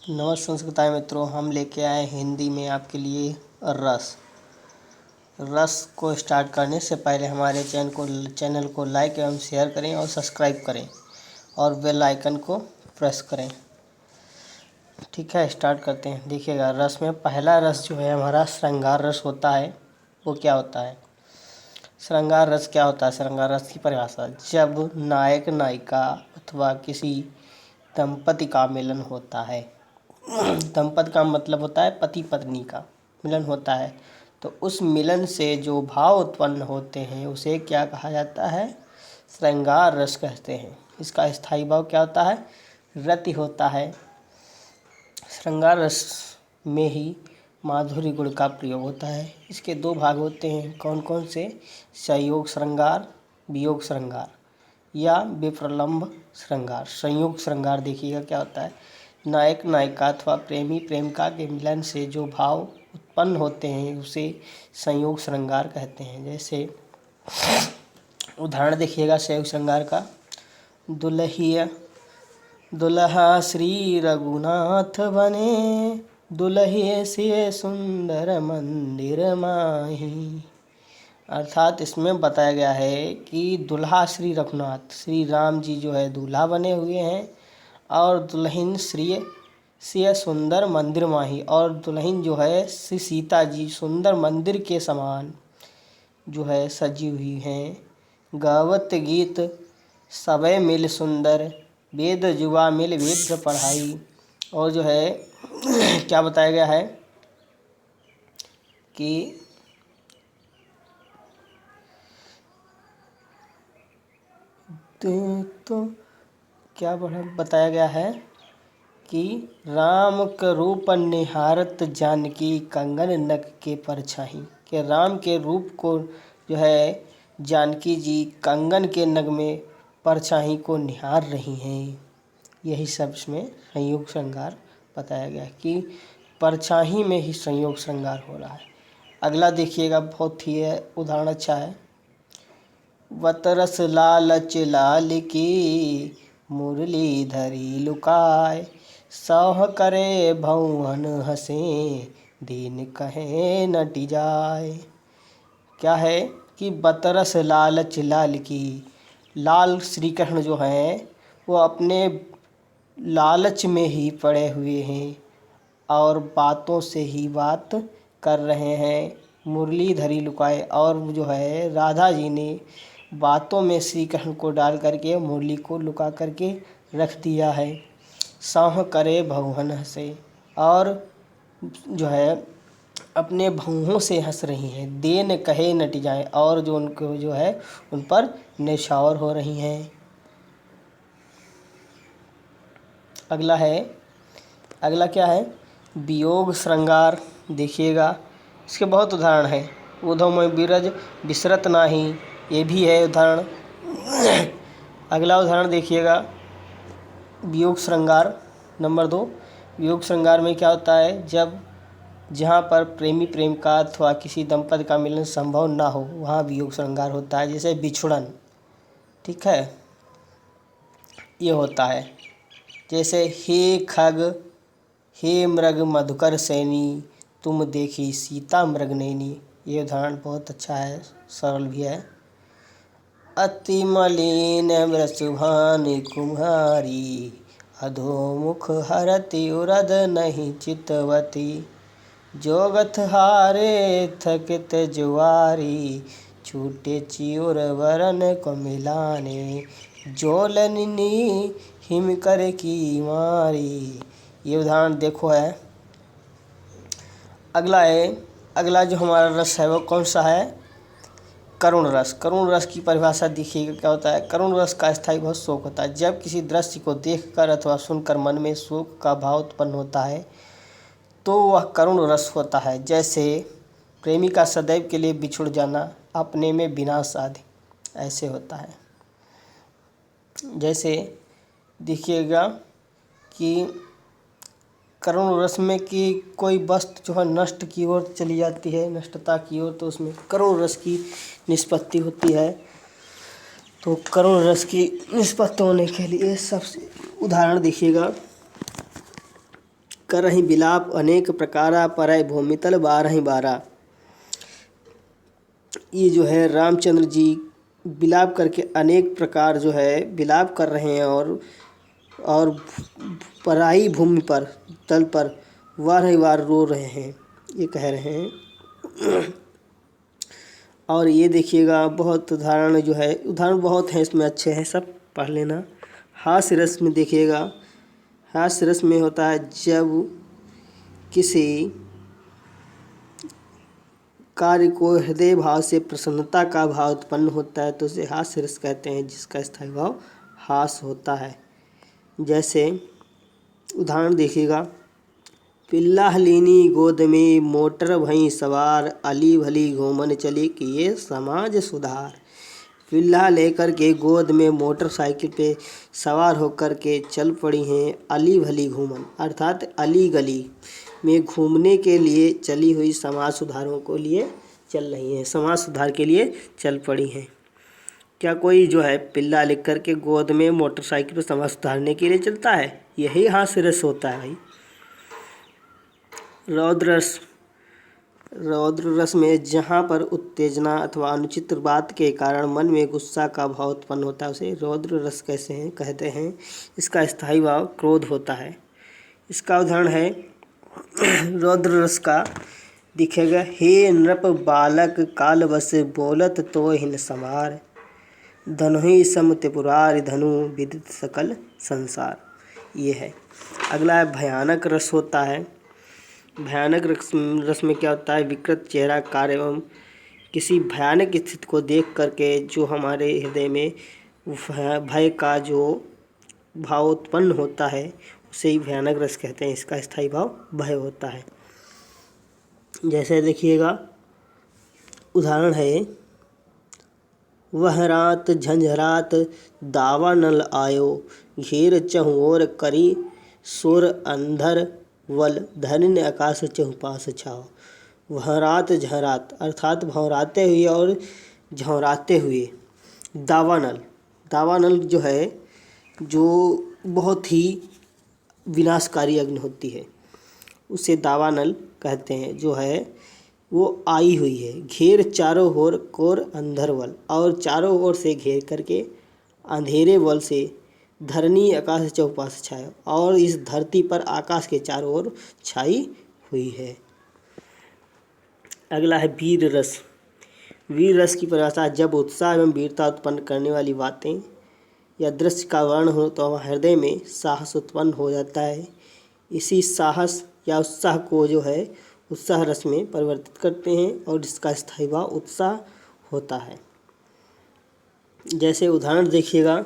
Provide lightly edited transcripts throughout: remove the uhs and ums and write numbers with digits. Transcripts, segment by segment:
नमस्कार मित्रों, हम लेके आए हिंदी में आपके लिए रस। रस को स्टार्ट करने से पहले हमारे चैनल को लाइक एवं शेयर करें और सब्सक्राइब करें और बेल आइकन को प्रेस करें। ठीक है, स्टार्ट करते हैं। देखिएगा, रस में पहला रस जो है हमारा श्रृंगार रस होता है। वो क्या होता है? श्रृंगार रस क्या होता है? श्रृंगार रस की परिभाषा: जब नायक नायिका अथवा किसी दंपति का मिलन होता है। दंपति का मतलब होता है पति पत्नी का मिलन होता है, तो उस मिलन से जो भाव उत्पन्न होते हैं उसे क्या कहा जाता है? श्रृंगार रस कहते हैं। इसका स्थायी भाव क्या होता है? रति होता है। श्रृंगार रस में ही माधुर्य गुण का प्रयोग होता है। इसके दो भाग होते हैं। कौन कौन से? संयोग श्रृंगार, वियोग श्रृंगार या विप्रलम्भ श्रृंगार। संयोग श्रृंगार देखिएगा क्या होता है। नायक नायिका अथवा प्रेमी प्रेमिका के मिलन से जो भाव उत्पन्न होते हैं उसे संयोग श्रृंगार कहते हैं। जैसे उदाहरण देखिएगा संयोग श्रृंगार का: दुल्हा श्री रघुनाथ बने, दुल्हे से सुंदर मंदिर माही। अर्थात इसमें बताया गया है कि दुल्हा श्री रघुनाथ, श्री राम जी जो है दूल्हा बने हुए हैं, और दुल्हन श्री सुंदर मंदिर माही, और दुल्हन जो है श्री सीता जी सुंदर मंदिर के समान जो है सजी हुई हैं। गावत गीत सबे मिल सुंदर, वेद जुवा मिल वेद पढ़ाई। और जो है क्या बताया गया है कि तो क्या बताया गया है कि राम का रूप निहारत जानकी, कंगन नक के परछाई। कि राम के रूप को जो है जानकी जी कंगन के नग में परछाई को निहार रही हैं। यही सब इसमें संयोग श्रृंगार बताया गया है कि परछाई में ही संयोग श्रृंगार हो रहा है। अगला देखिएगा, बहुत ही उदाहरण अच्छा है। वतरस लालच लाल की, मुरली धरी लुकाय, सौह करे भौवन हंसे, दीन कहे नटी जाए। क्या है कि बतरस लालच लाल की, लाल श्री कृष्ण जो हैं वो अपने लालच में ही पड़े हुए हैं और बातों से ही बात कर रहे हैं। मुरली धरी लुकाए, और जो है राधा जी ने बातों में श्री कृष्ण को डाल करके मुरली को लुका करके रख दिया है। साह करे भौहन हंसे, और जो है अपने भौहों से हंस रही हैं। देन कहे नटी जाए, और जो उनको जो है उन पर निछावर हो रही हैं। अगला क्या है? वियोग श्रृंगार। देखिएगा, इसके बहुत उदाहरण हैं। उधो में बिरज बिसरत नाही, ये भी है उदाहरण। अगला उदाहरण देखिएगा, वियोग श्रृंगार नंबर 2। वियोग श्रृंगार में क्या होता है? जब जहाँ पर प्रेमी प्रेमिका अथवा किसी दंपति का मिलन संभव ना हो वहाँ वियोग श्रृंगार होता है। जैसे बिछुड़न, ठीक है, ये होता है। जैसे हे खग हे मृग मधुकर सैनी, तुम देखी सीता मृग नैनी। ये उदाहरण बहुत अच्छा है, सरल भी है। अति मलिन मृसुभानि कुम्हारी, अधोमुख हरति उरद नहीं चितवती, जोगथ हारे थकित जुआरी, छूटे चिउर वरन को मिलाने, जोलनी हिम कर की मारी। ये उदाहरण देखो है। अगला जो हमारा रस है वो कौन सा है? करुण रस। करुण रस की परिभाषा देखिएगा क्या होता है। करुण रस का स्थायी भाव शोक होता है। जब किसी दृश्य को देखकर अथवा सुनकर मन में शोक का भाव उत्पन्न होता है तो वह करुण रस होता है। जैसे प्रेमी का सदैव के लिए बिछुड़ जाना, अपने में विनाश आदि, ऐसे होता है। जैसे देखिएगा कि करुण रस में कि कोई वस्तु जो है नष्ट की ओर चली जाती है, नष्टता की ओर, तो उसमें करुण रस की निष्पत्ति होती है। तो करुण रस की निष्पत्ति होने के लिए सबसे उदाहरण देखिएगा, करहि बिलाप अनेक प्रकारा परय भूमितल बारहि बारा। ये जो है रामचंद्र जी विलाप करके अनेक प्रकार जो है विलाप कर रहे हैं और पराई भूमि पर तल पर वार ही वार रो रहे हैं, ये कह रहे हैं। और ये देखिएगा बहुत उदाहरण जो है, उदाहरण बहुत हैं इसमें, अच्छे हैं, सब पढ़ लेना। हास्य रस में देखिएगा, हास्य रस में होता है जब किसी कार्य को हृदय भाव से प्रसन्नता का भाव उत्पन्न होता है तो उसे हास्य रस कहते हैं, जिसका स्थायी भाव हास्य होता है। जैसे उदाहरण देखिएगा, पिल्ला लीनी गोद में मोटर भई सवार, अली भली घूमन चली किए समाज सुधार। पिल्ला लेकर के गोद में मोटरसाइकिल पे सवार होकर के चल पड़ी हैं अली भली घूमन, अर्थात अली गली में घूमने के लिए चली हुई समाज सुधारों को लिए चल रही हैं, समाज सुधार के लिए चल पड़ी हैं। क्या कोई जो है पिल्ला लेकर के गोद में मोटरसाइकिल पर समाज सुधारने के लिए चलता है? यही हास्य रस होता है भाई। रौद्र रस, रौद्र रस में जहाँ पर उत्तेजना अथवा अनुचित बात के कारण मन में गुस्सा का भाव उत्पन्न होता है उसे रौद्र रस कैसे हैं कहते हैं। इसका स्थायी भाव क्रोध होता है। इसका उदाहरण है रौद्र रस का, दिखेगा, हे नृप बालक काल बस बोलत तो हिन समार, धनुहि सम त्रिपुरारि धनु विदित सकल संसार। ये है। अगला है भयानक रस होता है। भयानक रस में क्या होता है, विकृत चेहरा कार्य एवं किसी भयानक स्थिति को देख करके जो हमारे हृदय में भय का जो भाव उत्पन्न होता है उसे ही भयानक रस कहते हैं। इसका स्थायी भाव भय होता है। जैसे देखिएगा, उदाहरण है, वह रात झंझरात दावानल आयो, घेर चहुँ ओर करी सोर अंधर वल, धरिन आकाश चहुँ पास छाओ। वह रात झंझरात अर्थात भौराते हुए और झौराते हुए, दावानल, दावानल जो है जो बहुत ही विनाशकारी अग्नि होती है उसे दावानल कहते हैं, जो है वो आई हुई है। घेर चारों ओर कोर अंधर वल, और चारों ओर से घेर करके अंधेरे वल से धरनी आकाश चौपास छाया, और इस धरती पर आकाश के चारों ओर छाई हुई है। अगला है वीर रस। वीर रस की परिभाषा, जब उत्साह एवं वीरता उत्पन्न करने वाली बातें या दृश्य का वर्णन हो तो वहाँ हृदय में साहस उत्पन्न हो जाता है। इसी साहस या उत्साह को जो है उत्साह रस में परिवर्तित करते हैं और इसका स्थायी भाव उत्साह होता है। जैसे उदाहरण देखिएगा,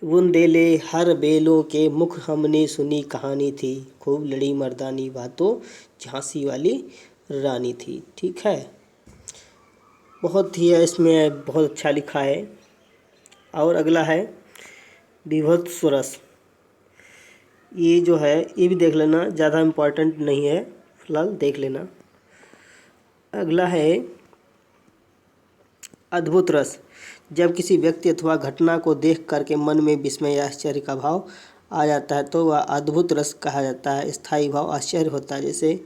बुंदेले हर बेलों के मुख हमने सुनी कहानी थी, खूब लड़ी मर्दानी बातों झांसी वाली रानी थी। ठीक है, बहुत ही इसमें बहुत अच्छा लिखा है। और अगला है विभत्स रस। ये जो है ये भी देख लेना, ज़्यादा इम्पोर्टेंट नहीं है, फिलहाल देख लेना। अगला है अद्भुत रस। जब किसी व्यक्ति अथवा घटना को देख करके मन में विस्मय या आश्चर्य का भाव आ जाता है तो वह अद्भुत रस कहा जाता है। स्थायी भाव आश्चर्य होता है। जैसे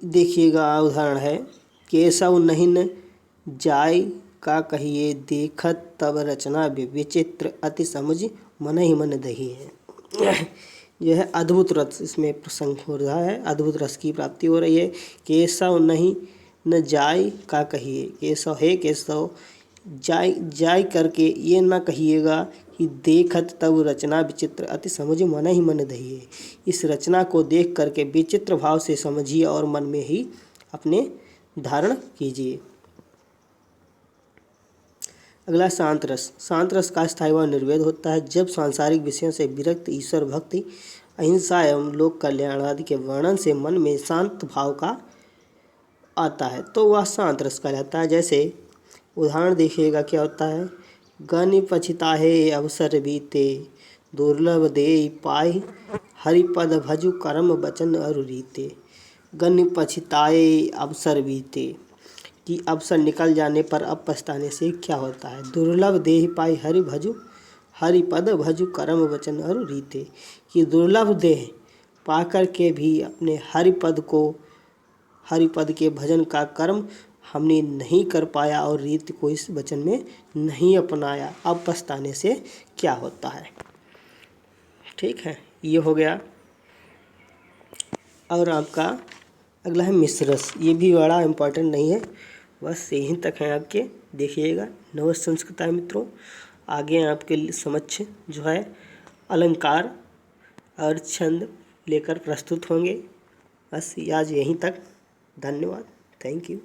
देखिएगा, उदाहरण है, केशव नहीं न जाय का कहिए, देखत तब रचना विचित्र अति समझ मन ही मन दही है। यह है अद्भुत रस, इसमें प्रसंग हो रहा है, अद्भुत रस की प्राप्ति हो रही है। केशव नहीं न जाय का कहिए, केशव है केशव, जाय जाय करके ये ना कहिएगा कि देखत तब रचना विचित्र अति समझ मन ही मन दहिए। इस रचना को देख करके विचित्र भाव से समझिए और मन में ही अपने धारण कीजिए। अगला शांत रस। शांत रस का स्थायी भाव निर्वेद होता है। जब सांसारिक विषयों से विरक्त ईश्वर भक्ति, अहिंसा एवं लोक कल्याण आदि के वर्णन से मन में शांत भाव का आता है तो वह शांत रस कहलाता है। जैसे उदाहरण देखिएगा, क्या होता है, गनि पछिताहे अवसर बीते, दुर्लभ देई पाई हरिपद भजु कर्म बचन अरु रीते। गनि पछिताए अवसर बीते, कि अवसर निकल जाने पर अब पछताने से क्या होता है। दुर्लभ देह पाई हरिपद भजु कर्म वचन अरु रीते, कि दुर्लभ देह पाकर के भी अपने हरिपद के भजन का कर्म हमने नहीं कर पाया और रीति को इस वचन में नहीं अपनाया, अब पछताने से क्या होता है। ठीक है, ये हो गया। और आपका अगला है मिश्रस। ये भी बड़ा इम्पोर्टेंट नहीं है, बस यहीं तक है आपके। देखिएगा, नव संस्कृत है मित्रों। आगे आपके समक्ष जो है अलंकार और छंद लेकर प्रस्तुत होंगे। बस आज यहीं तक। धन्यवाद, थैंक यू।